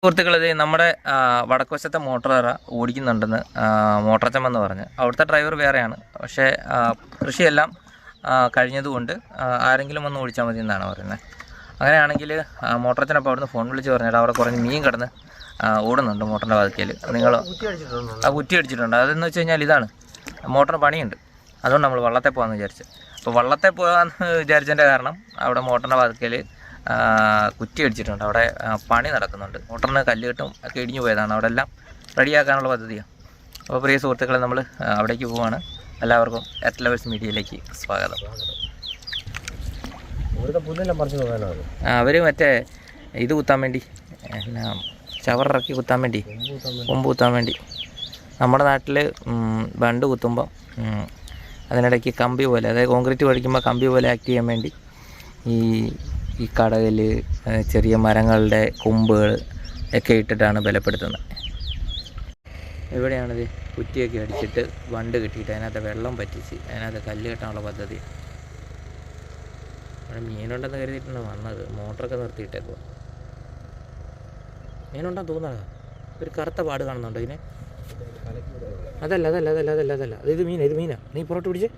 സുഹൃത്തുക്കളെ നമ്മുടെ വടക്കുവശത്തെ മോട്ടോർ ഓടിക്കുന്നുണ്ടെന്ന് മോട്ടറച്ചമെന്ന് പറഞ്ഞ് അവിടുത്തെ ഡ്രൈവർ വേറെയാണ്. പക്ഷേ കൃഷിയെല്ലാം കഴിഞ്ഞതുകൊണ്ട് ആരെങ്കിലും ഒന്ന് ഓടിച്ചാൽ മതി എന്നാണ് പറയുന്നത്. അങ്ങനെയാണെങ്കിൽ മോട്ടറച്ചനപ്പോൾ അവിടുന്ന് ഫോൺ വിളിച്ച് പറഞ്ഞിട്ട് അവിടെ കുറഞ്ഞ് മീൻ കിടന്ന് ഓടുന്നുണ്ട് മോട്ടറിൻ്റെ വാതിക്കൽ. നിങ്ങൾ കുറ്റി അടിച്ചിട്ടുണ്ട്. അതെന്ന് വെച്ച് കഴിഞ്ഞാൽ ഇതാണ് മോട്ടറിന് പണിയുണ്ട്. അതുകൊണ്ട് നമ്മൾ വള്ളത്തെ പോകാമെന്ന് വിചാരിച്ചു. അപ്പോൾ വള്ളത്തെ പോകാമെന്ന് വിചാരിച്ചതിൻ്റെ കാരണം അവിടെ മോട്ടറിൻ്റെ വാതിക്കൽ കുറ്റി അടിച്ചിട്ടുണ്ട്. അവിടെ പണി നടക്കുന്നുണ്ട്. മോട്ടറിന് കല്ലുകെട്ടും ഒക്കെ ഇടിഞ്ഞു പോയതാണ്. അവിടെ എല്ലാം റെഡിയാക്കാനുള്ള പദ്ധതിയാണ്. അപ്പോൾ പ്രിയ സുഹൃത്തുക്കളെ, നമ്മൾ അവിടേക്ക് പോവുകയാണ്. എല്ലാവർക്കും എർത്ത് ലവേഴ്സ് മീഡിയയിലേക്ക് സ്വാഗതം. അവർ മറ്റേ ഇത് കുത്താൻ വേണ്ടി, എന്നാ ചവറിറക്കി കുത്താൻ വേണ്ടി, കൊമ്പ് കുത്താൻ വേണ്ടി. നമ്മുടെ നാട്ടിൽ ബണ്ട് കുത്തുമ്പം അതിനിടയ്ക്ക് കമ്പി പോലെ, അതായത് കോൺക്രീറ്റ് പഠിക്കുമ്പോൾ കമ്പി പോലെ ആക്ട് ചെയ്യാൻ വേണ്ടി ഈ കടകൽ, ചെറിയ മരങ്ങളുടെ കൊമ്പുകൾ ഒക്കെ ഇട്ടിട്ടാണ് ബലപ്പെടുത്തുന്നത്. ഇവിടെയാണിത് കുറ്റിയൊക്കെ അടിച്ചിട്ട് ബണ്ട് കെട്ടിയിട്ട് അതിനകത്ത് വെള്ളം പറ്റിച്ച് അതിനകത്ത് കല്ല് കെട്ടാനുള്ള പദ്ധതി. അവിടെ മീനുണ്ടെന്ന് കരുതിയിട്ടാണ് വന്നത്. മോട്ടറൊക്കെ നിർത്തിയിട്ടേക്കുക. മീനുണ്ടെന്ന് തോന്നുന്നത്. ഒരു കറുത്ത പാട് കാണുന്നുണ്ടോ ഇതിനെ? അതല്ല ഇത് മീനാ. നീ പുറത്ത് പിടിച്ച്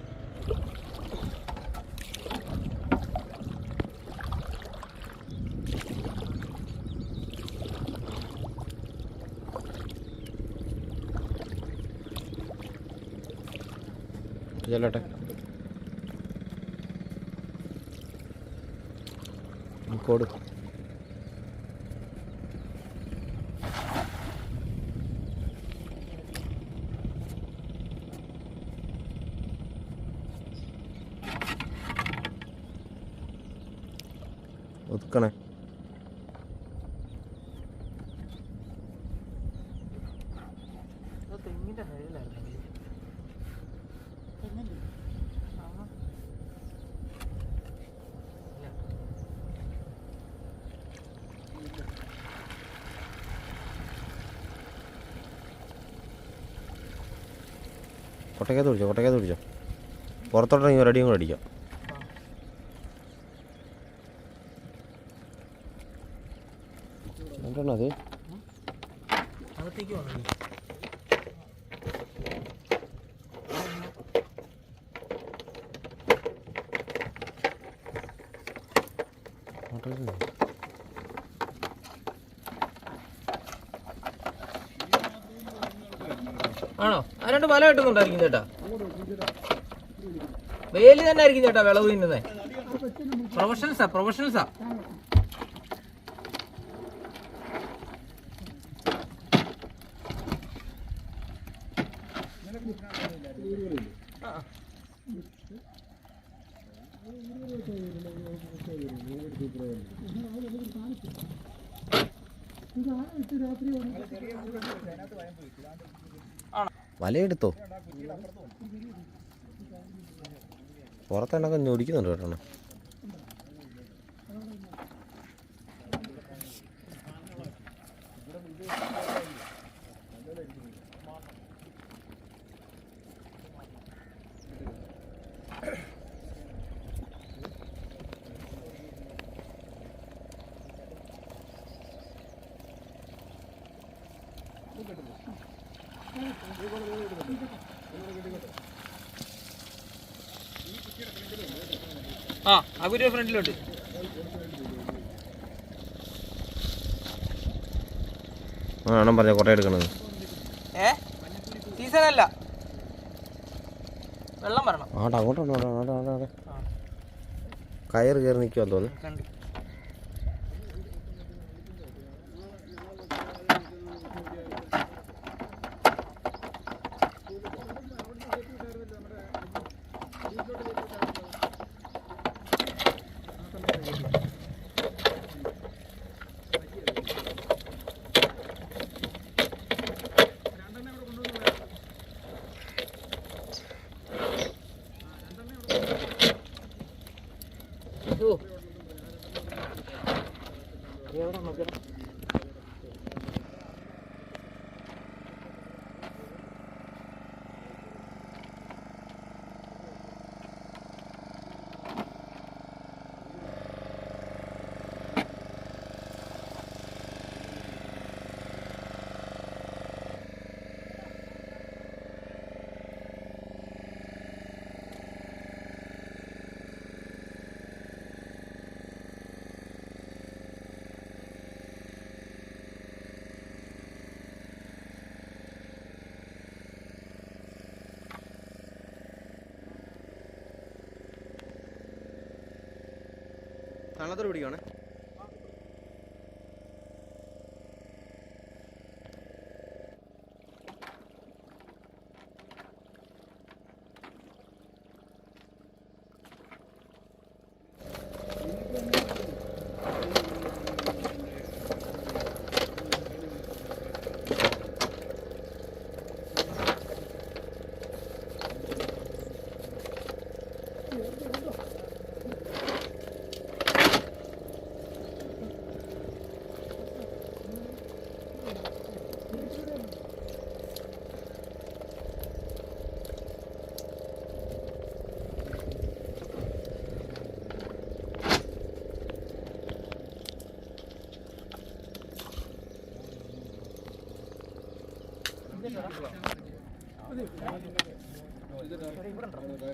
ചെല്ലട്ടെ. കോട് ഒതുക്കണേ. കൊട്ടക്കകത്ത് പിടിച്ചോ. പുറത്തോട്ടെങ്കിൽ റെഡിയും കൂടെ അടിക്കാം. അത് ആണോ? അതിനോട്ട് വല കിട്ടുന്നുണ്ടായിരിക്കും ചേട്ടാ. വേലി തന്നെ ആയിരിക്കും ചേട്ടാ വിളവ് തിന്നുന്നത്. പ്രൊഫഷണൽസാ. വലയെടുത്തോ? പുറത്തെണ്ണൊക്കെ ഞൊടിക്കുന്നുണ്ട് കേട്ടോ. അകുര ഫ്രണ്ടിലോട്ട് പറഞ്ഞ കൊറേ എടുക്കണത്. സീസണല്ല, വെള്ളം വരണം. അങ്ങോട്ടോ കയറ് കയറി നിൽക്കുവാൻ തോന്നുന്നു. കള്ളത്തോട് പിടിക്കുവാണ്.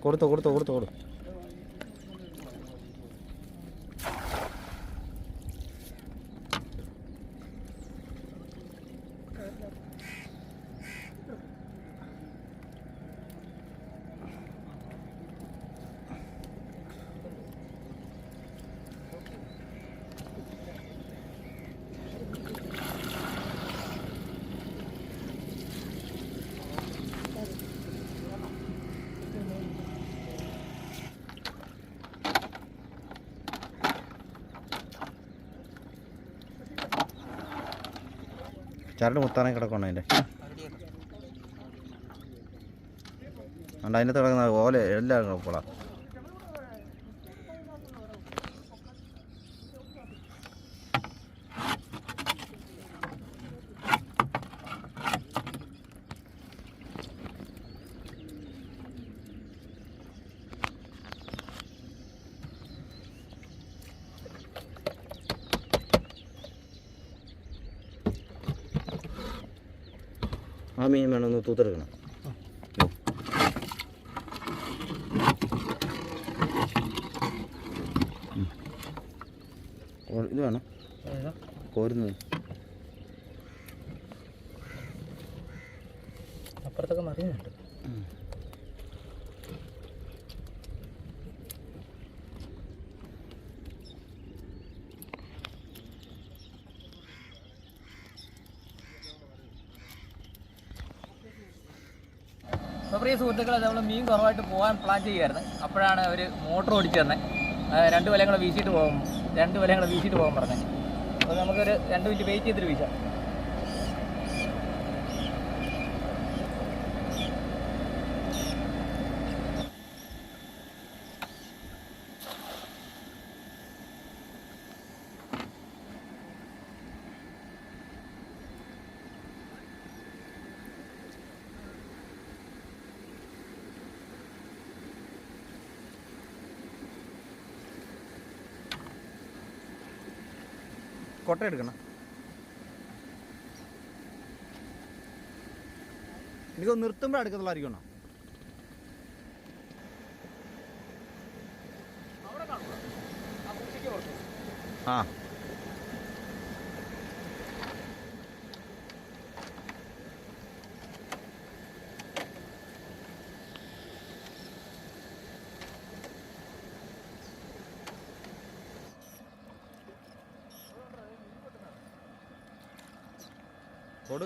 കൊടുത്തോ കൊടുത്തോ കൊടുത്തോ കൊടു. ചരട് മുത്താനേ കിടക്കണം അതിൻ്റെ. അതുകൊണ്ട് അതിനകത്ത് കിടക്കുന്ന ഓല എല്ലാം കിടപ്പോളാം. ആ മീൻ വേണമെന്ന് തൂത്തെടുക്കണം. ഇത് വേണം കോരുന്നത്. അപ്പുറത്തൊക്കെ മറിയുന്നുണ്ട്. അപ്പോൾ പ്രിയ സുഹൃത്തുക്കളെ, നമ്മൾ മീൻ കുറവായിട്ട് പോകാൻ പ്ലാൻ ചെയ്യുമായിരുന്നു. അപ്പോഴാണ് ഒരു മോട്ടർ ഓടിച്ചു തന്നെ 2 വലയും കൂടെ വീശിയിട്ട് പോകാൻ പറഞ്ഞത്. അപ്പോൾ നമുക്കൊരു 2 മിനിറ്റ് വെയിറ്റ് ചെയ്തിട്ട് വീശാം. കൊട്ട എടുക്കണം. എനിക്ക് നിർത്തുമ്പോൾ അടുക്കത്തുള്ളായിരിക്കണം. ആ കൊടു.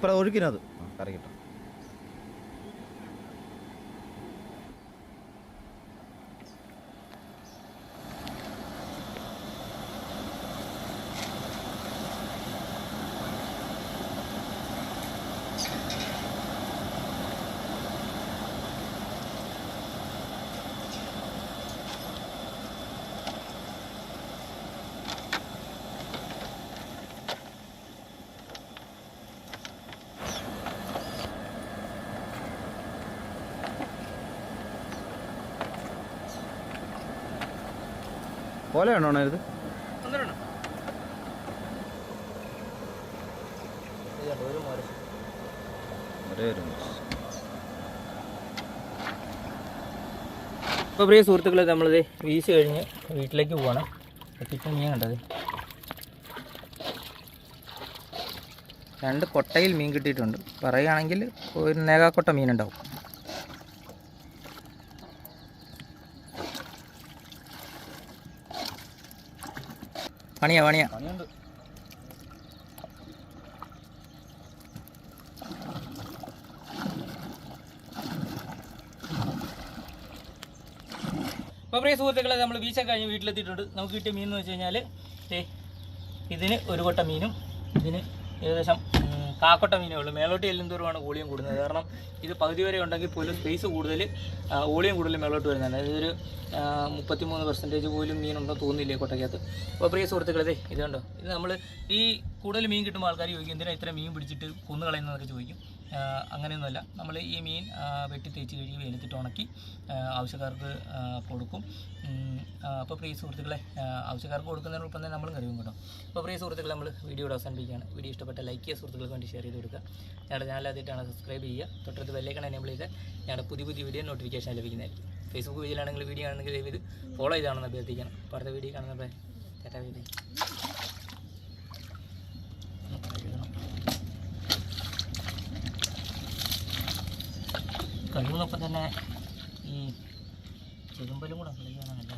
ഇപ്പം ഒഴുക്കിനത് കറി കിട്ടും. ഓലയാണോ ഇത്? ഇപ്പോൾ പ്രിയ സുഹൃത്തുക്കളെ, നമ്മളിത് വീശ് കഴിഞ്ഞ് വീട്ടിലേക്ക് പോകണം. കിട്ടും മീൻ കണ്ടത്, 2 കൊട്ടയിൽ മീൻ കിട്ടിയിട്ടുണ്ട്. പറയുകയാണെങ്കിൽ ഒരു നേകാക്കൊട്ട മീനുണ്ടാവും. പണിയാ പണിയുണ്ട്. അപ്പോൾ പ്രിയ സുഹൃത്തുക്കളെ, നമ്മൾ വീശൊക്കെ കഴിഞ്ഞ് വീട്ടിലെത്തിയിട്ടുണ്ട്. നമുക്ക് കിട്ടിയ മീൻ എന്ന് വെച്ച് കഴിഞ്ഞാൽ ഇതിന് 1 കൊട്ട മീനും ഇതിന് ഏകദേശം കാക്കൊട്ട മീനേ ഉള്ളൂ. മേലോട്ട് ചെല്ലുന്തോറുമാണ് വോളിയം കൂടുന്നത്. കാരണം ഇത് പകുതി വരെ ഉണ്ടെങ്കിൽ പോലും സ്പേസ് കൂടുതൽ, വോളിയം കൂടുതൽ മേലോട്ട് വരുന്നതാണ്. ഇതൊരു 33% പോലും മീനുണ്ടോ തോന്നില്ലേ കൊട്ടയ്ക്കകത്ത്. അപ്പോൾ പ്രിയ സുഹൃത്തുക്കളെ, ഇത് കണ്ടോ, ഇത് നമ്മൾ ഈ കൂടുതൽ മീൻ കിട്ടുമ്പോൾ ആൾക്കാർ ചോദിക്കും എന്തിനാ ഇത്ര മീൻ പിടിച്ചിട്ട് കൊന്നു കളയുന്നതൊക്കെ ചോദിക്കും. അങ്ങനെയൊന്നുമല്ല, നമ്മൾ ഈ മീൻ വെട്ടി തേച്ച് കഴുകി വെയിലത്തിട്ട് ഉണക്കി ആവശ്യക്കാർക്ക് കൊടുക്കും. അപ്പോൾ പ്രിയ സുഹൃത്തുക്കളെ, ആവശ്യക്കാർക്ക് കൊടുക്കുന്നതിനൊപ്പം തന്നെ നമ്മളും കഴിയും കേട്ടോ. അപ്പോൾ പ്രിയ സുഹൃത്തുക്കളെ, നമ്മൾ വീഡിയോയുടെ അവസാനിപ്പിക്കുകയാണ്. വീഡിയോ ഇഷ്ടപ്പെട്ട ലൈക്ക് ചെയ്യുക, സുഹൃത്തുക്കൾക്ക് വേണ്ടി ഷെയർ ചെയ്ത് കൊടുക്കുക. ഞങ്ങളുടെ ചാനൽ ആദ്യമായിട്ടാണ് സബ്സ്ക്രൈബ് ചെയ്യുക, തൊട്ടടുത്ത് ബെല്ലൈക്കൺ എനേബിൾ ചെയ്ത് ഞങ്ങളുടെ പുതിയ വീഡിയോ നോട്ടിഫിക്കേഷൻ ലഭിക്കുന്നതായിരിക്കും. ഫേസ്ബുക്ക് പേജിലാണെങ്കിൽ വീഡിയോ ആണെങ്കിൽ ഇത് ഫോളോ ചെയ്താണെന്ന് അഭ്യർത്ഥിക്കണം. അപ്പോൾ അടുത്ത വീഡിയോ കാണുന്നപ്പോൾ ചേട്ടാ വീഡിയോ കഴിയുന്നൊപ്പം തന്നെ ഈ ചെറുമ്പലും കൂടെ കളിക്കാനാണല്ലേ.